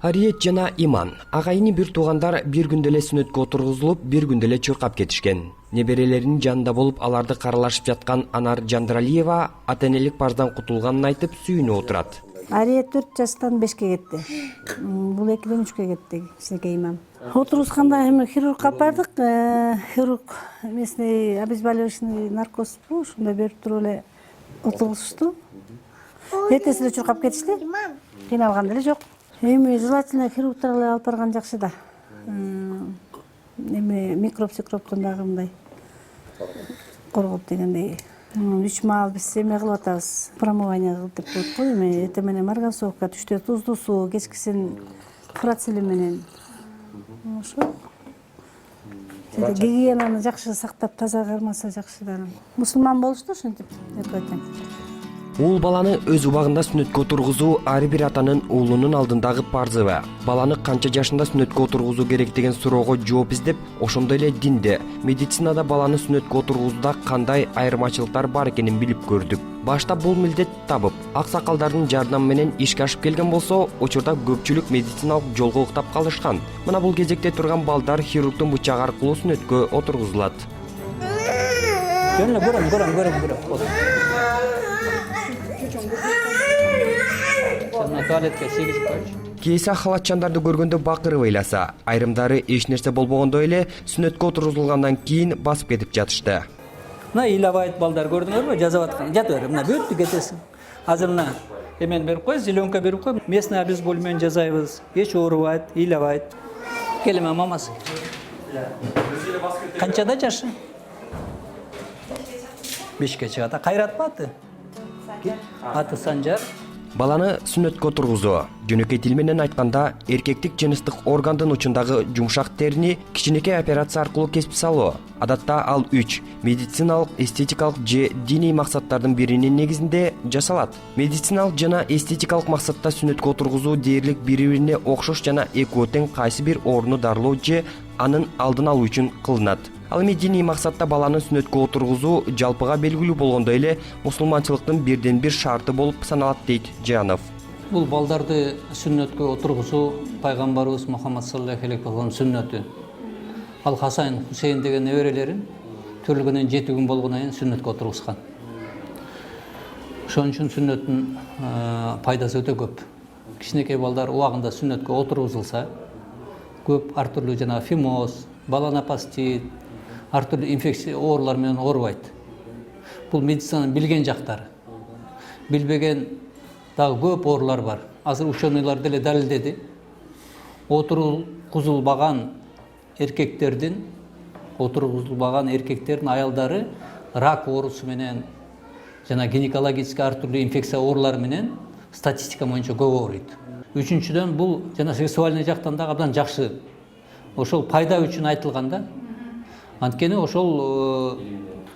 Ариет жана Иман агайыны бир туугандар бир күндө эле сүнөткө отургузулуп, бир күндө эле чуркап кетишкен. Неберелеринин жанында болуп, аларды каралашып жаткан Анар Жандралиева ата-энелик парздан кутулганын айтып сүйүнүп отурат. Ариет 4 жаштан 5-ке кетти. Бул 2-ден 3-кө кетти, кичинекей Иман. Отургузганда эми хирургка алып бардык. Хирург местный обезболивающий наркоз ушундай берип туруп эле отургузушту. Эртеси эле чуркап кетишти. Кыйналган деле жок. Эми желательно хирургтар эле алып барган жакшы да. Эми микроб-секробтон дагы мындай коргоп дегендей. 3 маал биз эме кылып атабыз. Промывание деп коет го. Эми эртең менен марганцовка, түштө туздуу суу, кечкисин фрацели менен. Ошо. Гигиенаны жакшы сактап, таза кармаса жакшы да. Мусулман болушту ошентип деп айтам. Ул баланы өз убагында сүнөткө отургузуу ар бир атанын уулунун алдындагы парзыбы. Баланы канча жашында сүнөткө отургузуу керек деген суроого жооп издеп, ошондой эле динде, медицинада баланы сүнөткө отургузууда кандай айырмачылыктар бар экенин билип көрдүк. Башта бул милдет табып, аксакалдардын жардамы менен ишке ашып келген болсо, учурда көпчүлүк медициналык жолго уктап калышкан. Мына бул кезекте турган балдар хирургдун бычагы аркылуу сүнөткө отургузулат. Кейсе халатчандарды көргөндө бакырып ыйласа, айрымдары эч нерсе болбогондой эле сүнөткө отургузулгандан кийин басып кетип жатышты. Мына ыйлабайт балдар көрдүңөрбү? Жазып аткан. Жата бер, мына бөттү кетесиң. Азыр мына эмен берип кой, зеленка берип кой. Местный обезболивание жасайбыз. Эч оорубайт, ыйлабайт. Келеме мамасы. Канчада жашы? 5-ке чыгат. Кайратпы аты? Аты Санжар. Баланы сүнөткө отургузуу, жөнөкөй тил менен айтканда, эркектик жыныстык органдын учундагы жумшак терини кичинекей операция аркылуу кесип салуу. Адатта ал 3 медициналык, эстетикалык же диний максаттардын биринин негизинде жасалат. Медициналык жана эстетикалык максатта сүнөткө отургузуу дээрлик бири-бирине окшош жана экөө тең кайсы бир ооруну дарылоо же анын алдын алуу үчүн кылынат. Ал эми диний максатта баланы сүнөткө отургузуу жалпыга белгилүү болгондой эле мусулманчылыктын бирден бир шарты болуп саналат дейт Жанов. Бул балдарды сүннөткө отургузуу пайгамбарыбыз Мухаммад саллаллаху алейхи ва саллям сүннөтү. Ал Хасан Хусейн деген неберелерин төрөлгөндөн 7 күн болгондон кийин сүннөткө отургузган. Ошон үчүн сүннөттүн пайдасы өтө көп. Кичинекей балдар убагында сүннөткө отургузулса, көп ар түрлүү жана фимоз, баланопастит, ар түрлүү инфекция оорулар менен оорубайт. Бул медицинанын билген жактары. Билбеген дагы көп оорулар бар. Азыр ученыйлар деле далилдеди. Отургузулбаган эркектердин аялдары рак оорусу менен жана гинекологический ар түрлүү инфекция оорулары менен статистика боюнча көп ооруйт. Үчүнчүдөн бул жана сексуальный жактан дагы абдан жакшы. Ошол пайда үчүн айтылганда, анткени ошол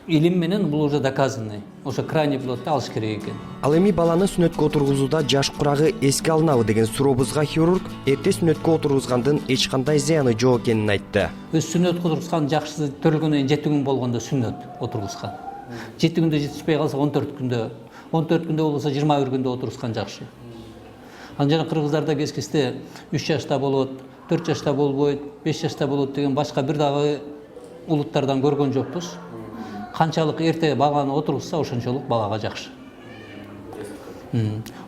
илим менен бул уже доказанный. Ошо крайний пилотто алыш керек экен. Ал эми баланы сүнөткө отургузууда жаш курагы эске алынабы деген сурообузга хирург эрте сүнөткө отургузгандын эч кандай зыяны жок экенин айтты. Өз сүнөт отургузган жакшысы төрөлгөндөн 7 күн болгондо сүнөт отургузган. 7 күндө жетишпей калса 14 күндө, 14 күндө болбосо 21 күндө отургузган жакшы. Анан жана кыргыздарда кескисте 3 жашта болот, 4 жашта болбойт, 5 жашта болот деген башка бир дагы улуттардан көргөн жокпуз. Канчалык эрте баланы отургузса, ошончолук балага жакшы.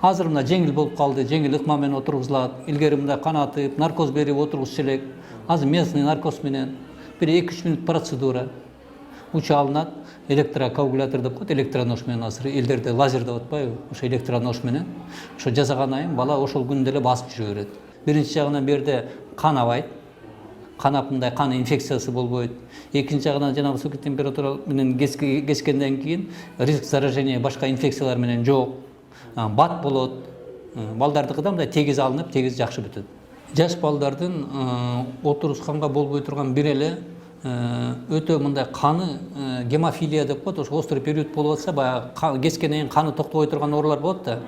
Азыр мына жеңил болуп калды, жеңил ыкма менен отургузулат. Илгери мында канатып, наркоз берип отургузчу элек. Азыр местный наркоз менен бир 2-3 мүнөт процедура. Учу алынат, электрокоагулятор деп коет, электронож менен азыр элдерде лазер деп атпайбы? Ошо электронож менен. Ошо жасагандан кийин бала ошол күндө эле басып жүрө берет. Биринчи жагынан берде канабайт. Канап мындай кан инфекциясы болбойт. Экинчи жагынан жана высокий температура менен кескенден кийин риск заражения башка инфекциялар менен жок. Бат болот. Балдардыкыда мындай тегиз алынып, тегиз жакшы бүтөт. Жаш балдардын отургузганга болбой турган бир эле өтө мындай каны гемофилия деп коет. Ошо острый период болуп атса, баягы кескенден кийин каны токтобой турган оорулар болот да.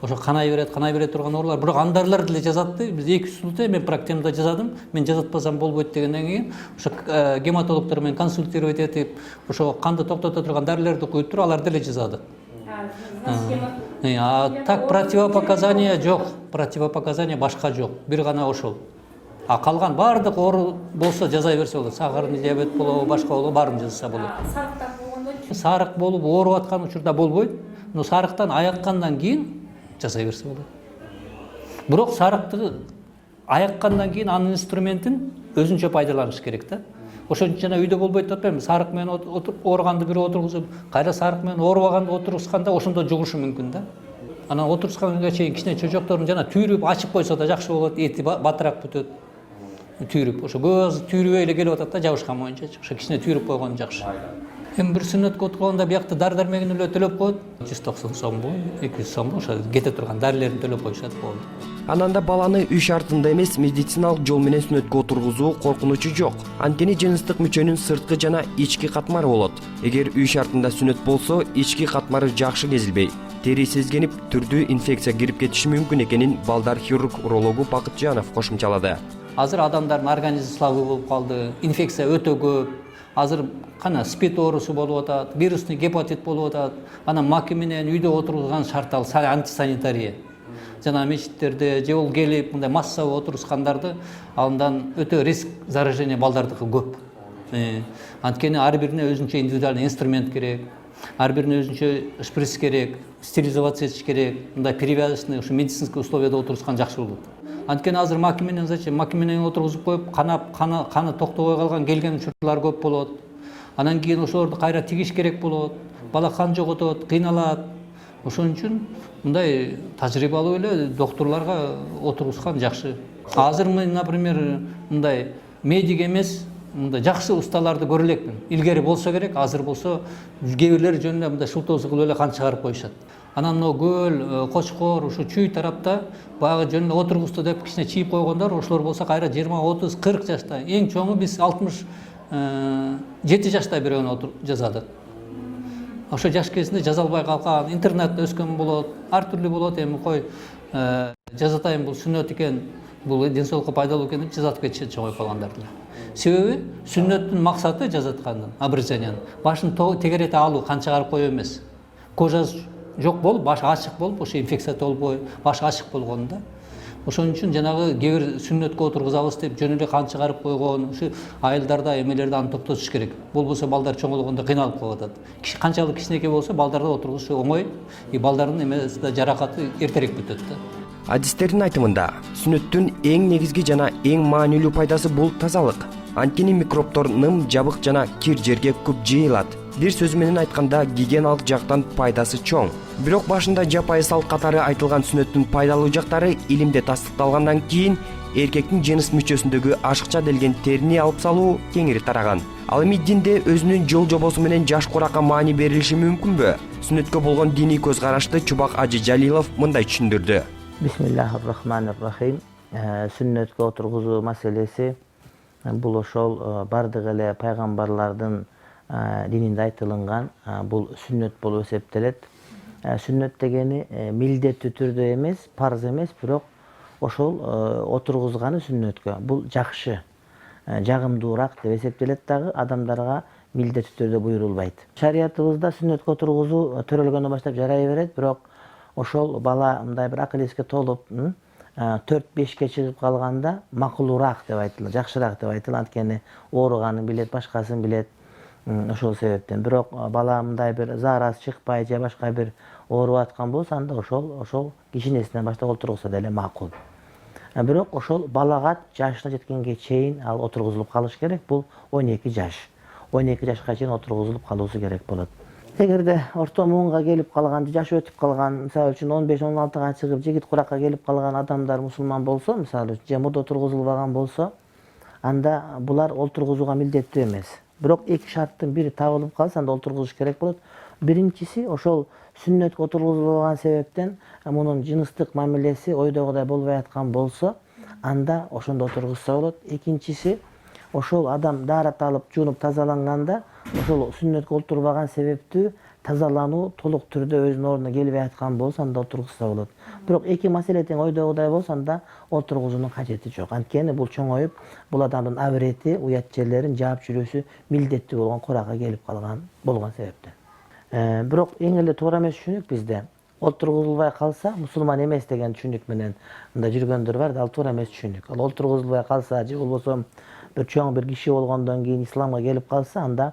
Ошо канай берет турган оорулар. Бирок андарлар деле жазатты. Биз 2 жылда мен практикамда жазадым. Мен жазатпасам болбойт дегенден кийин ошо гематологдор менен консультировать этип, ошо канды токтото турган дарылерди куюп туруп, алар деле жазады. Так противопоказания жок, противопоказания башка жок, бир гана ошол. А калган баардык оору болсо жаза берсе болот. Сахарный диабет болобу, башка болобу, баарын жазса болот. Сарыктан болгондо Сарык болуп ооруп аткан учурда болбойт, но сарыктан аяккандан кийин жасай берсе болот. Бирок сарыкты аяккандан кийин анын инструментин өзүнчө пайдаланыш керек да. Ошон үчүн жана үйдө болбойт деп атпаймынбы? Сарык менен ооруганды бирөө отургузуп, кайра сарык менен оорубаганды отургузганда ошондо жугушу мүмкүн да. Анан отургузганга чейин кичине чөчөктөрүн жана түйрүп ачып койсо да жакшы болот, эти батыраак бүтөт. Түйрүп, ошо көз түйрүбөй эле келип атат да жабышкан боюнча. Ошо кичине түйрүп койгон жакшы. Эми бир сүннөткө отурганда биякта дары-дармегин эле төлөп коет. 190 сомбу, 200 сомбу, ошо кете турган дарилерин төлөп коюшат болду. Анан да баланы үй шартында эмес медициналык жол менен сүннөткө отургузуу коркунучу жок. Анткени жыныстык мүчөнүн сырткы жана ички катмары болот. Эгер үй шартында сүннөт болсо, ички катмары жакшы кезилбей, тери сезгенип, түрдүү инфекция кирип кетиши мүмкүн экенин балдар хирург-урологу Бакытжанов кошумчалады. Азыр адамдардын организми слабый болуп калды, инфекция өтө көп. Азыр кана спид оорусу болуп атат, вирусный гепатит болуп атат. Анан маки менен үйдө отургузган шарттал антисанитария. Жана мечиттерде же ол келип мындай массалуу отургузгандарды андан өтө риск заражения балдардыкы көп. Анткени ар бирине өзүнчө индивидуальный инструмент керек, ар бирине өзүнчө шприц керек, стерилизация этиш керек, мындай перевязочный ушу медицинский условияда отургузган жакшы болот. Анткени азыр маки менен маки менен отургузуп коюп, каны токтобой калган келген учурлар көп болот. Анан кийин ошолорду кайра тигиш керек болот. Бала кан жоготот, кыйналат. Ошон үчүн мындай тажрыйбалуу эле доктурларга отургузган жакшы. Азыр мен, например, мындай медик эмес, мындай жакшы усталарды көрө элекмин. Илгери болсо керек, азыр болсо кээ бирлери жөн эле мындай шылтоосу кылып эле кан чыгарып коюшат. Анан мына көл, Кочкор, ушу чүй тарапта баягы жөн эле отургузду деп кичине чийип койгондор, ошолор болсо кайра 20, 30, 40 жашта. Эң чоңу биз 67 жашта бирөөнү жазады. Ошо жаш кезинде жаза албай калган, интернетте өскөн болот, ар түрлүү болот. Эми кой жазатайын бул сүннөт экен, бул ден соолукка пайдалуу экен деп жазатып кетишет чоңоюп калгандар деле. Себеби сүннөттүн максаты жазаткандын, обрезаниянын башын тегерете алуу, кан чыгарып коюу эмес. Кожасы жок болуп, баш ачык болуп, ошо инфекция толбой, баш ачык болгонда. Ошон үчүн жанагы кээ бир сүннөткө отургузабыз деп жөн эле кан чыгарып койгон, ушу айылдарда эмелерде аны токтотуш керек. Болбосо балдар чоңойгондо кыйналып калып атат. Канчалык кичинекей болсо балдарда отургузуш оңой, балдардын эмесинде жаракаты эртерээк бүтөт да. Адистердин айтымында сүннөттүн эң негизги жана эң маанилүү пайдасы бул тазалык. Анткени микробтор ным, жабык жана кир жерге көп жыйылат. Бир сөз менен айтканда гигиеналык жактан пайдасы чоң. Бирок башында жапайы салт катары айтылган сүннөттүн пайдалуу жактары илимде тастыкталгандан кийин эркектин жыныс мүчөсүндөгү ашыкча делген терини алып салуу кеңири тараган. Ал эми динде өзүнүн жол жобосу менен жаш куракка маани берилиши мүмкүнбү? Сүннөткө болгон диний көз карашты Чубак Ажы Жалилов мындай түшүндүрдү. Бисмиллахир-рахманир-рахим. Сүннөткө отургузуу маселеси бул ошол бардык эле пайгамбарлардын дининде айтылган бул сүннөт болуп эсептелет. Сүннөт дегени милдеттүү түрдө эмес, парз эмес, бирок ошол отургузганы сүннөткө бул жакшы, жагымдуураак деп эсептелет дагы, адамдарга милдеттүү түрдө буйрулбайт. Шариятыбызда сүннөткө отургузуу төрөлгөндөн баштап жарай берет, бирок ошол бала мындай бир акыл эске толуп 4-5ке чыгып калганда макулуураак деп айтылат, жакшыраак деп айтылат. Анткени ооруганын билет, башкасын билет. Ошол себептен. Бирок бала мындай бир заарасы чыкпай же башка бир ооруп аткан болсо, анда ошол кичинесинен баштап отургузса деле макул. Бирок ошол балага жашына жеткенге чейин ал отургузулуп калыш керек. Бул 12 жаш. 12 жашка чейин отургузулуп калуусу керек болот. Эгерде орто муунга келип калган, жашы өтүп калган, мисалы үчүн 15-16га чыгып жигит куракка келип калган адамдар мусулман болсо, мисалы үчүн же мурда отургузулбаган болсо, анда булар отургузууга милдеттүү эмес. Бирок эки шарттын бири табылып калса, анда отургузуш керек болот. Биринчиси ошол сүннөткө отургузулбаган себептен мунун жыныстык мамилеси ойдогудай болбой аткан болсо, анда ошондо отургузса болот. Экинчиси ошол адам даарат алып, жуунуп тазаланганда ошол сүннөткө отурбаган себептүү тазалануу толук түрдө өзүнүн ордуна келбей аткан болсо, анда отургузса болот. Бирок эки маселе тең ойдогудай болсо, анда отургузуунун кажети жок. Анткени бул чоңоюп, бул адамдын абирети, уят жерлерин жаап жүрүүсү милдеттүү болгон куракка келип калган болгон себептен. Бирок эң эле туура эмес түшүнүк бизде. Олтургузулбай калса мусулман эмес деген түшүнүк менен мында жүргөндөр бар да, ал туура эмес түшүнүк. Ал олтургузулбай калса же болбосо бир чоң бир киши болгондон кийин исламга келип калса, анда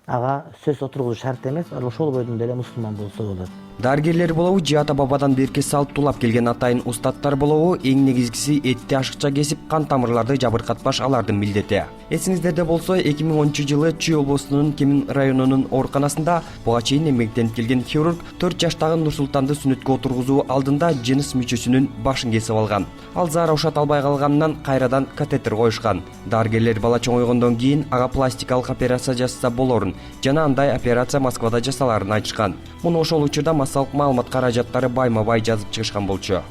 ага сөз отургузуу шарт эмес, ал ошол бойдон деле мусулман болсо болот. Дарыгерлер болобу же ата бабадан берки салттуулап келген атайын устаттар болобу, эң негизгиси этти ашыкча кесип, кан тамырларды жабыркатпаш алардын милдети. Эсиңиздерде болсо 2010-жылы Чүй облусунун Кемин районунун ооруканасында буга чейин эмгектенип келген хирург 4 жаштагы Нурсултанды сүннөткө отургузуу алдында жыныс мүчөсүнүн башын кесип алган. Ал заара ушата албай калганынан кайрадан катетер коюшкан. Дарыгерлер бала чоңойгондон кийин ага пластикалык операция жасаса болорун жана андай операция Москвада жасаларын айтышкан. Муну ошол учурда массалык маалымат каражаттары байма-бай жазып чыгышкан болчу.